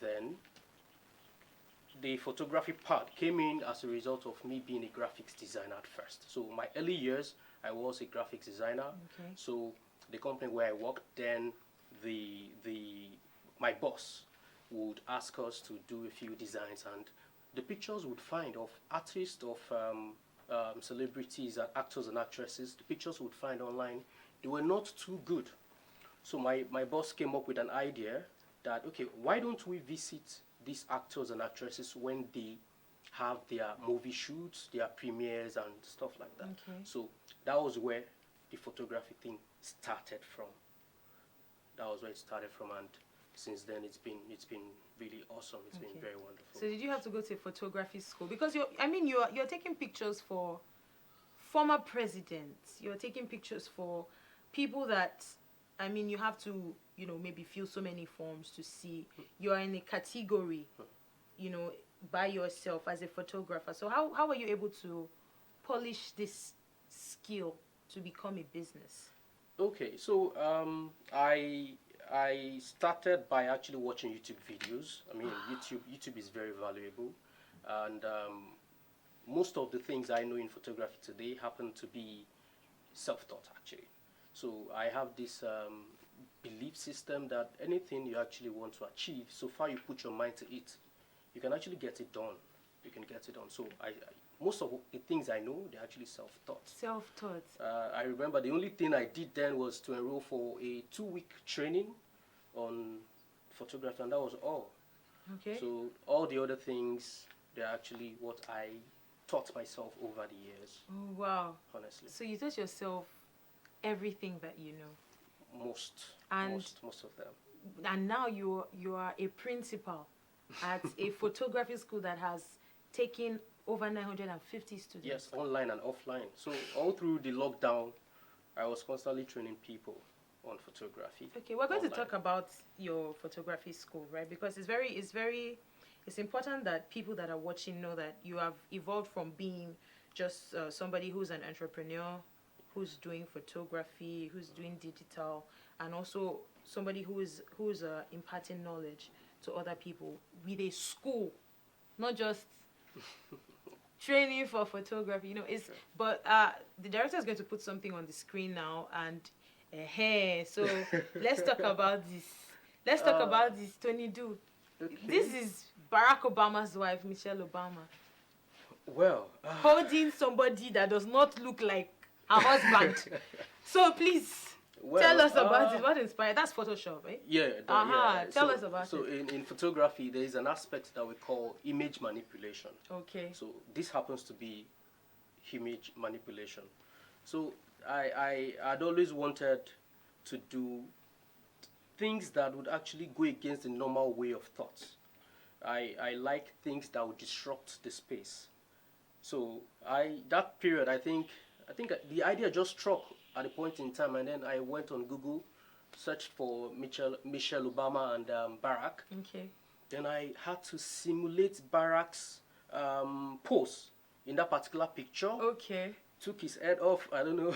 then the photography part came in as a result of me being a graphics designer at first. So my early years, I was a graphics designer. Okay. So the company where I worked, then the my boss would ask us to do a few designs, and the pictures would find of artists, of celebrities and actors and actresses. The pictures would find online, they were not too good. So my boss came up with an idea that, okay, why don't we visit these actors and actresses when they have their movie shoots, their premieres and stuff like that. Okay. So that was where the photography thing started from. That was where it started from, and since then it's been really awesome. It's been very wonderful. So did you have to go to a photography school? Because you're taking pictures for former presidents. You're taking pictures for people that, you have to, maybe fill so many forms to see. You are in a category, by yourself as a photographer. So how are you able to polish this skill to become a business? Okay, so I started by actually watching YouTube videos. I mean, YouTube is very valuable, and most of the things I know in photography today happen to be self-taught actually. So I have this belief system that anything you actually want to achieve, so far you put your mind to it, you can actually get it done. You can get it done. So most of the things I know, they're actually self-taught. Self-taught. I remember the only thing I did then was to enroll for a 2-week training on photography, and that was all. Okay. So all the other things, they're actually what I taught myself over the years. Oh, wow. Honestly. So you taught yourself everything that you know. Most of them. And now you are a principal at a photography school that has taken over 950 students. Yes, online and offline. So all through the lockdown, I was constantly training people on photography. Okay, we're going online. to talk about your photography school, right? Because it's important that people that are watching know that you have evolved from being just somebody who's an entrepreneur, who's doing photography, who's doing digital, and also somebody who's imparting knowledge to other people with a school, not just training for photography. But the director is going to put something on the screen now, and so let's talk about this. Let's talk about this, Tonydoo. Okay. This is Barack Obama's wife, Michelle Obama, well, holding somebody that does not look like her husband. So please tell us about it. What inspired? That's Photoshop, eh? Yeah. Tell us about it. So in photography, there is an aspect that we call image manipulation. Okay. So this happens to be image manipulation. So I'd always wanted to do things that would actually go against the normal way of thought. I like things that would disrupt the space. So that period, I think the idea just struck at a point in time, and then I went on Google, searched for Michelle Obama and Barack. Okay. Then I had to simulate Barack's pose in that particular picture. Okay. Took his head off. I don't know.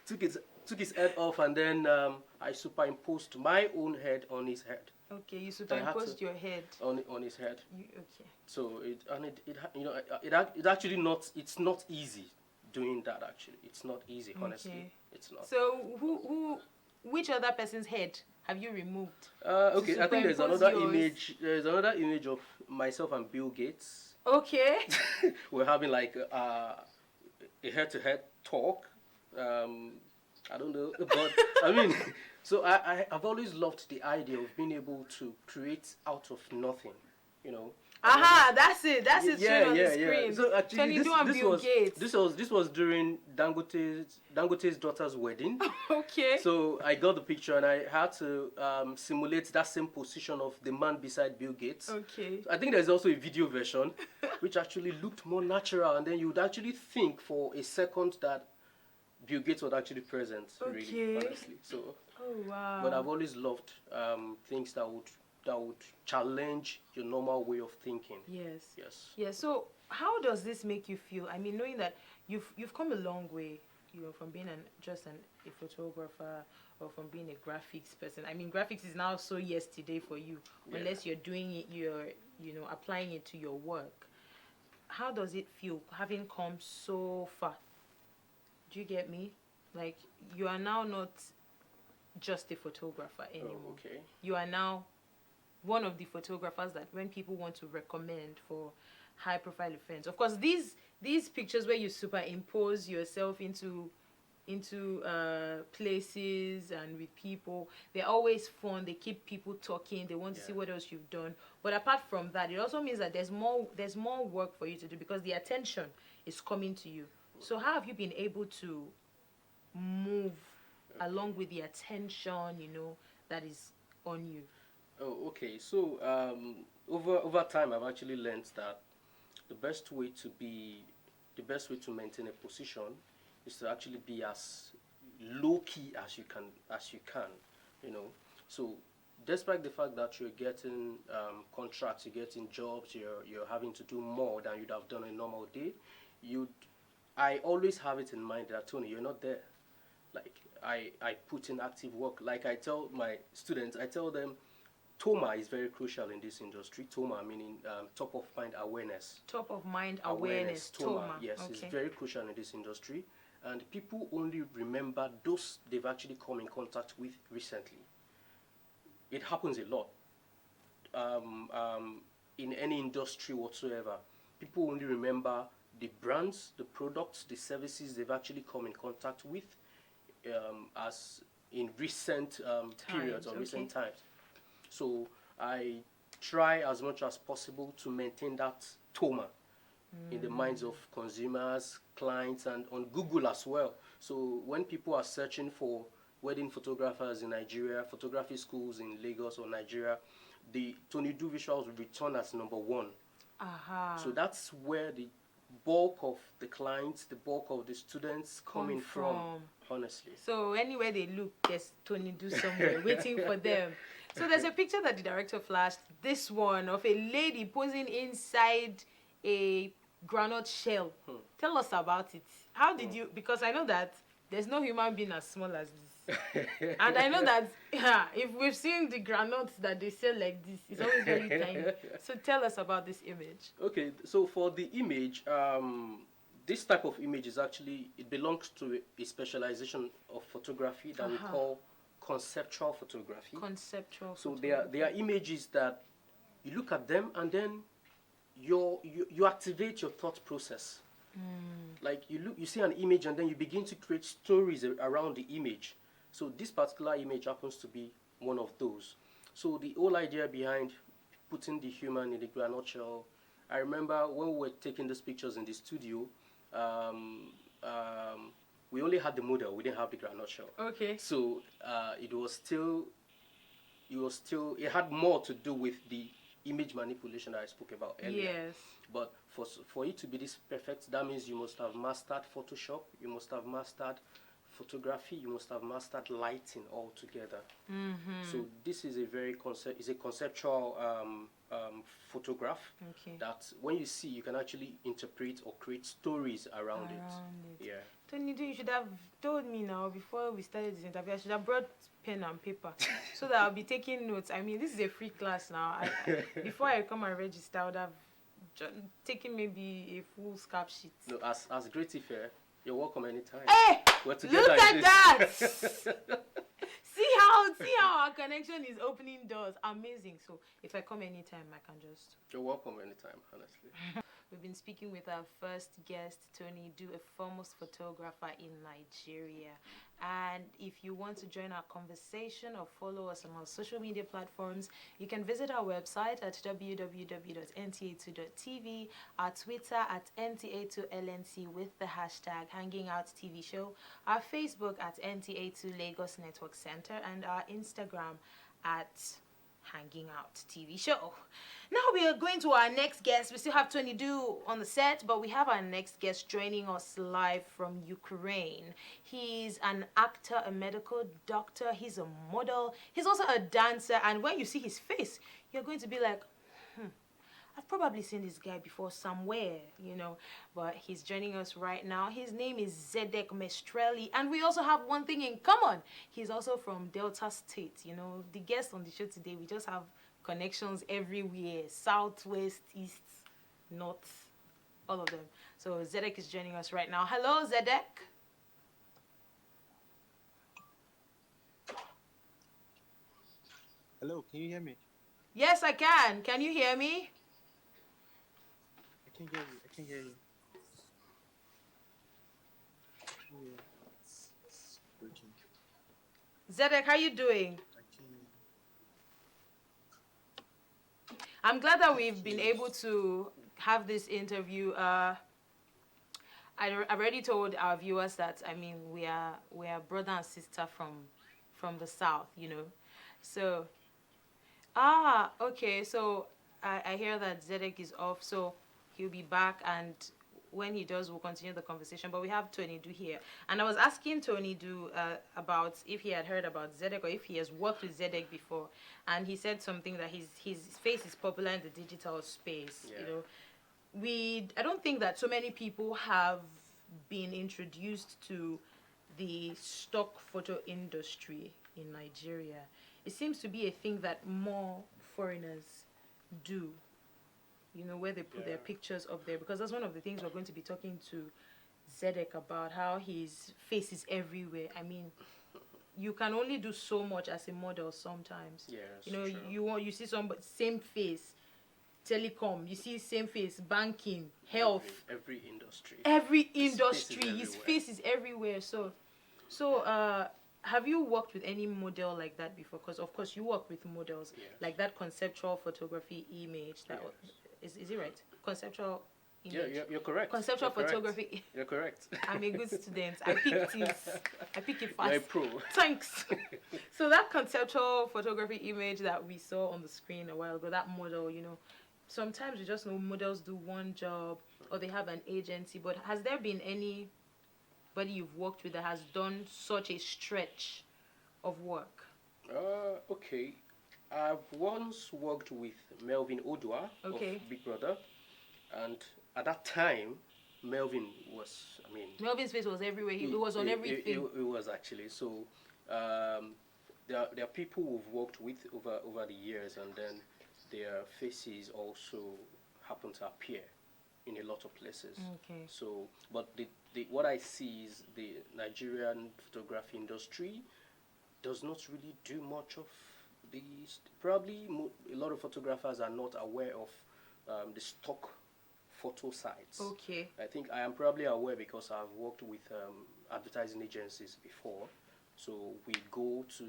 took his head off, and then I superimposed my own head on his head. Okay, you superimposed your head on his head. Okay. So it actually it's not easy doing that. Actually, it's not easy. Honestly, okay. It's not. So which other person's head have you removed? Okay, I think there's another image. There's another image of myself and Bill Gates. Okay. We're having like a head-to-head talk. I don't know, but I mean, so I've always loved the idea of being able to create out of nothing, That's it. That's it. Yeah, on yeah, the screen. Yeah. So actually, Gates. This was during Dangote's daughter's wedding. Okay. So I got the picture, and I had to simulate that same position of the man beside Bill Gates. Okay. So I think there's also a video version, which actually looked more natural, and then you would actually think for a second that Bill Gates was actually present. Okay. Really, honestly. So. Oh wow. But I've always loved things that would challenge your normal way of thinking. Yes. Yes. Yeah. So how does this make you feel? I mean, knowing that you've come a long way, from being a photographer or from being a graphics person. I mean, graphics is now so yesterday for you, unless you're doing it, applying it to your work. How does it feel having come so far? Do you get me? Like, you are now not just a photographer anymore. Oh, okay. You are now one of the photographers that when people want to recommend for high profile events. Of course, these pictures where you superimpose yourself into places and with people, they're always fun. They keep people talking. They want to see what else you've done. But apart from that, it also means that there's more work for you to do because the attention is coming to you. So how have you been able to move along with the attention, that is on you? Oh, okay. So over time, I've actually learned that the best way to maintain a position is to actually be as low key as you can, So despite the fact that you're getting contracts, you're getting jobs, you're having to do more than you'd have done a normal day, I always have it in mind that, Tony, you're not there. Like, I put in active work. Like I tell my students, I tell them, TOMA is very crucial in this industry. TOMA meaning top of mind awareness. Top of mind awareness. TOMA, yes, okay. It's very crucial in this industry. And people only remember those they've actually come in contact with recently. It happens a lot. In any industry whatsoever, people only remember the brands, the products, the services they've actually come in contact with as in recent periods or recent times. So I try as much as possible to maintain that TOMA in the minds of consumers, clients, and on Google as well. So when people are searching for wedding photographers in Nigeria, photography schools in Lagos or Nigeria, the Tonydoo visuals will return as number one. So that's where the bulk of the clients, the bulk of the students coming from, honestly. So anywhere they look, there's Tonydoo somewhere waiting for them. So there's a picture that the director flashed, this one, of a lady posing inside a granite shell. Tell us about it. How did you, because I know that there's no human being as small as this. And I know that if we've seen the granites that they sell like this, it's always very tiny. So tell us about this image. Okay, so for the image, this type of image is actually, it belongs to a specialization of photography that we call conceptual photography. Conceptual so photography. they are images that you look at them and then you activate your thought process. Like you see an image and then you begin to create stories around the image. So this particular image happens to be one of those. So the whole idea behind putting the human in the granite shell, I remember when we were taking these pictures in the studio, we only had the model, we didn't have the granite shell. Okay. So it had more to do with the image manipulation that I spoke about earlier. Yes. But for it to be this perfect, that means you must have mastered Photoshop, you must have mastered photography, you must have mastered lighting altogether. So this is a conceptual photograph that when you see, you can actually interpret or create stories around it. Yeah. Tonydoo, you should have told me now before we started this interview. I should have brought pen and paper so that I'll be taking notes. I mean, this is a free class now. Before I come and register, I would have taken maybe a full scrap sheet. No, as great if you're welcome anytime. Hey, look at that! See how our connection is opening doors. Amazing. So if I come anytime, I can just. You're welcome anytime, honestly. We've been speaking with our first guest, Tonydoo, a foremost photographer in Nigeria. And if you want to join our conversation or follow us on our social media platforms, you can visit our website at www.nta2.tv, our Twitter at NTA2LNC with the hashtag Hanging Out TV Show, our Facebook at NTA2 Lagos Network Center, and our Instagram at Hanging Out TV Show. Now we are going to our next guest. We still have Tonydoo on the set, but we have our next guest joining us live from Ukraine. He's an actor, a medical doctor, he's a model, he's also a dancer, and when you see his face, you're going to be like, I've probably seen this guy before somewhere, but he's joining us right now. His name is Zedek Mestrelli, and we also have one thing in common. He's also from Delta State. The guests on the show today, we just have connections everywhere, south, west, east, north, all of them. So Zedek is joining us right now. Hello, Zedek. Hello, can you hear me? Yes, I can. Can you hear me? I can hear you. I can hear you. Yeah, it's working. Zedek, how you doing? I can. I'm glad that we've Okay. been able to have this interview. I've already told our viewers that we are brother and sister from the south. So okay. So I hear that Zedek is off, so he'll be back, and when he does, we'll continue the conversation. But we have Tonydoo here, and I was asking Tonydoo about if he had heard about Zedek or if he has worked with Zedek before, and he said something that his face is popular in the digital space. Yeah. I don't think that so many people have been introduced to the stock photo industry in Nigeria. It seems to be a thing that more foreigners do, where they put their Yeah. pictures up there, because that's one of the things we're going to be talking to Zedek about, how his face is everywhere. I mean, you can only do so much as a model sometimes. Yes. You see somebody same face, telecom, you see same face, banking, health, Every industry. every His face is industry, his everywhere. face is everywhere. So have you worked with any model like that before? Because of course you work with models, Yes. like that conceptual photography image. Yes. Is it right? Conceptual Yeah, image. you're correct. Conceptual You're correct. photography. You're correct. I'm a good student. I pick things. I pick it fast. You're a pro. Thanks. So that conceptual photography image that we saw on the screen a while ago, that model, sometimes we just know models do one job or they have an agency. But has there been anybody you've worked with that has done such a stretch of work? Okay. I've once worked with Melvin Odua Okay. of Big Brother, and at that time, Melvin was, Melvin's face was everywhere. It was on everything. It was actually. So, there are people who've worked with over the years, and then their faces also happen to appear in a lot of places. Okay. So, but what I see is the Nigerian photography industry does not really do much of these. Probably a lot of photographers are not aware of the stock photo sites. Okay. I think I am probably aware because I've worked with advertising agencies before. So we go to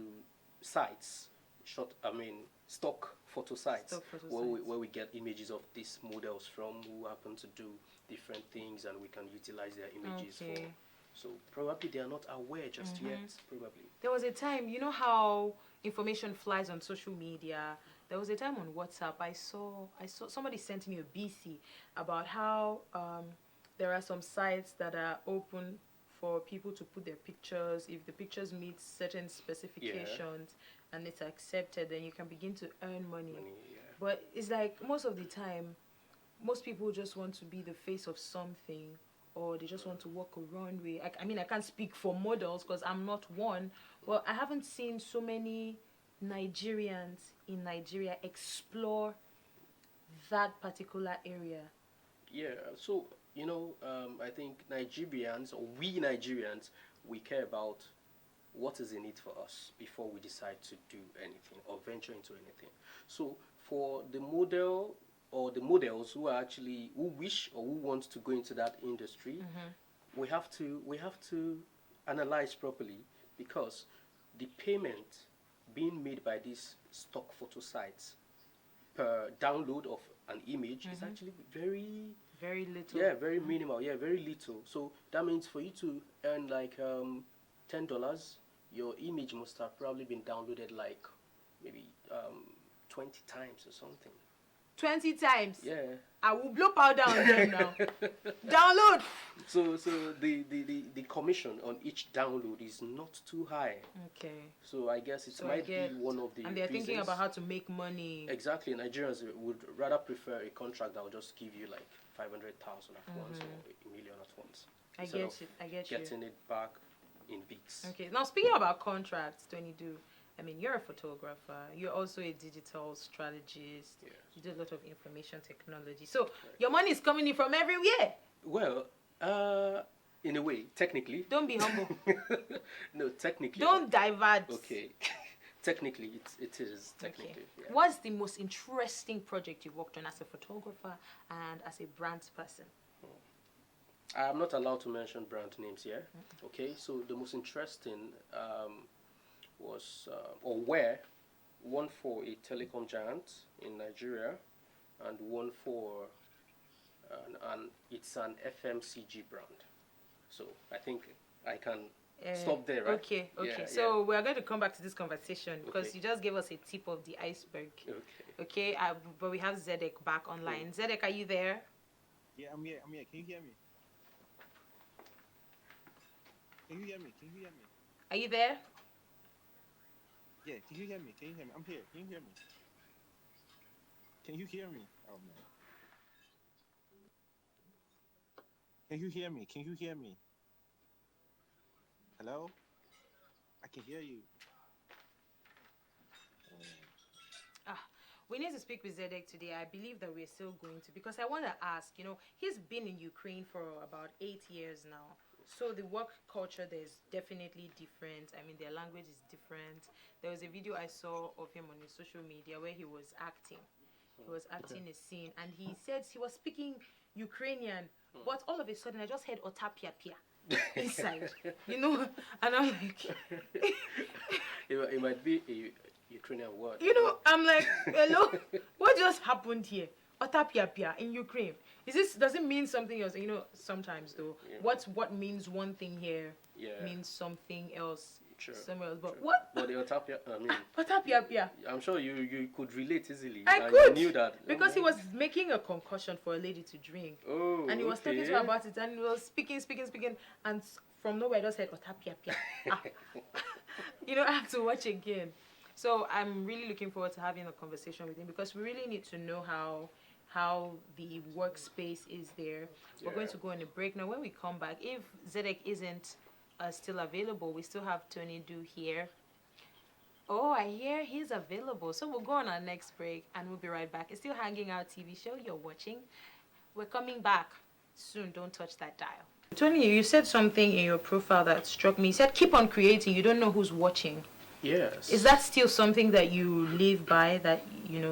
sites, stock photo sites, Stock photo where we get images of these models from who happen to do different things, and we can utilize their images for. Okay. So probably they are not aware just yet. Probably. There was a time, you know how information flies on social media. There was a time on WhatsApp I saw somebody sent me a BC about how there are some sites that are open for people to put their pictures. If the pictures meet certain specifications and it's accepted, then you can begin to earn money. But it's like most of the time, most people just want to be the face of something, or they just want to walk a runway. I can't speak for models because I'm not one, but I haven't seen so many Nigerians in Nigeria explore that particular area. Yeah, so I think Nigerians, or we Nigerians, we care about what is in it for us before we decide to do anything or venture into anything. So for the model or the models who wish or who want to go into that industry, we have to analyze properly, because the payment being made by these stock photo sites per download of an image is actually very Very little. very minimal, very little. So that means for you to earn like $10, your image must have probably been downloaded like maybe 20 times or something. 20 times. Yeah. I will blow powder on them now. Download. So the commission on each download is not too high. Okay. So I guess it might be one of the And they're thinking reasons. about how to make money. Exactly. Nigerians would rather prefer a contract that will just give you like 500,000 at once or a million at once. I get it. I get you. Getting it back in bits. Okay. Now speaking about contracts, Tonydoo, I mean, you're a photographer. You're also a digital strategist. Yes. You do a lot of information technology. So your money is coming in from everywhere. Well, in a way, technically. Don't be humble. No, technically. Don't divert. Okay. Technically, it is technically. Okay. Yeah. What's the most interesting project you've worked on as a photographer and as a brand person? I'm not allowed to mention brand names here. Okay, so the most interesting was one for a telecom giant in Nigeria, and one for it's an FMCG brand. So I think I can stop there, right? Okay. Yeah, so we're going to come back to this conversation because Okay. you just gave us a tip of the iceberg. Okay. Okay, but we have Zedek back online. Zedek, are you there? Yeah, I'm here. Can you hear me? Can you hear me? Are you there? Yeah, can you hear me? I'm here. Can you hear me? Can you hear me? Oh man. Can you hear me? Hello? I can hear you. We need to speak with Zedek today. I believe that we're still going to, because I want to ask, he's been in Ukraine for about 8 years now. So the work culture there is definitely different. I mean, their language is different. There was a video I saw of him on his social media where he was acting. He was acting a scene, and he said he was speaking Ukrainian, but all of a sudden I just heard otapia inside, and I'm like, it might be a Ukrainian word. I'm like, hello, what just happened here? Otapia in Ukraine. Does it mean something else? Sometimes though, what means one thing here means something else somewhere else. But what? But the otapia, Otapia. I'm sure you could relate easily. I and could. You knew that Because he was making a concussion for a lady to drink. Oh, and he was talking to her about it, and he was speaking, and from nowhere I just said otapia. I have to watch again. So I'm really looking forward to having a conversation with him because we really need to know how the workspace is there. We're going to go on a break now. When we come back, if Zedek isn't still available, we still have Tonydoo here. Oh, I hear he's available. So we'll go on our next break and we'll be right back. It's still Hanging Out TV show you're watching. We're coming back soon. Don't touch that dial. Tony, you said something in your profile that struck me. You said keep on creating. You don't know who's watching. Yes. Is that still something that you live by, that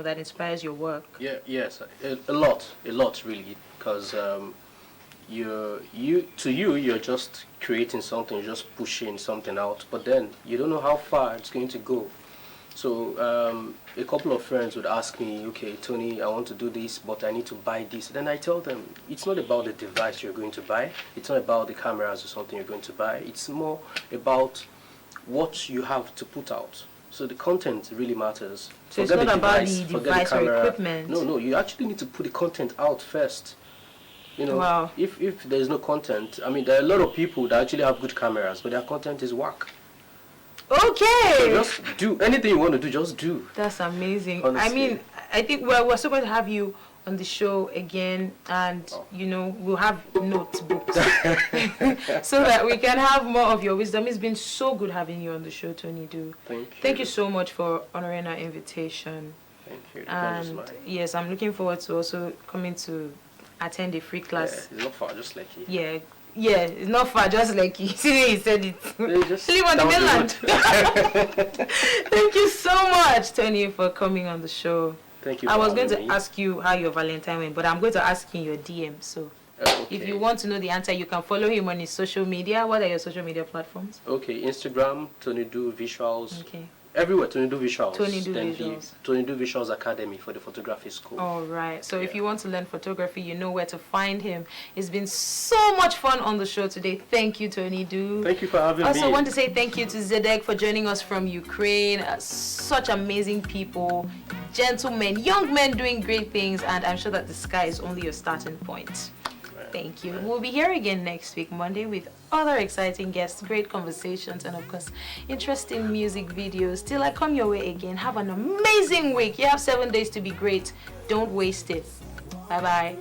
that inspires your work? Yeah. Yes. A lot really, because you're just creating something, you're just pushing something out, but then you don't know how far it's going to go. So a couple of friends would ask me, okay, Tony, I want to do this, but I need to buy this. Then I tell them, it's not about the device you're going to buy. It's not about the cameras or something you're going to buy. It's more about what you have to put out. So the content really matters. So it's not about the device or equipment. No, you actually need to put the content out first. Wow. If there's no content, I mean, there are a lot of people that actually have good cameras, but their content is whack. Okay. So just do anything you want to do, just do. That's amazing. Honestly. I mean, I think we're still going to have you on the show again, and we'll have notebooks so that we can have more of your wisdom. It's been so good having you on the show, Tonydoo. Thank you so much for honoring our invitation. Thank you. And yes, I'm looking forward to also coming to attend a free class. Yeah, it's not far, just like you. Yeah, it's not far, just like you. See, he said it. Just live on the mainland. Thank you so much, Tony, for coming on the show. Thank you. I was going to ask you how your Valentine went, but I'm going to ask you in your DM. So if you want to know the answer, you can follow him on his social media. What are your social media platforms? Okay, Instagram, Tonydoo Visuals. Okay. Everywhere, Tonydoo Visuals. Tonydoo Visuals. Tonydoo Visuals Academy for the photography school. All right. So if you want to learn photography, you know where to find him. It's been so much fun on the show today. Thank you, Tonydoo. Thank you for having me. Also, want to say thank you to Zedek for joining us from Ukraine. Such amazing people. gentlemen, young men doing great things, and I'm sure that the sky is only your starting point. Thank you. We'll be here again next week, Monday, with other exciting guests, great conversations, and of course, interesting music videos. Till I come your way again, have an amazing week. You have 7 days to be great. Don't waste it. Bye-bye.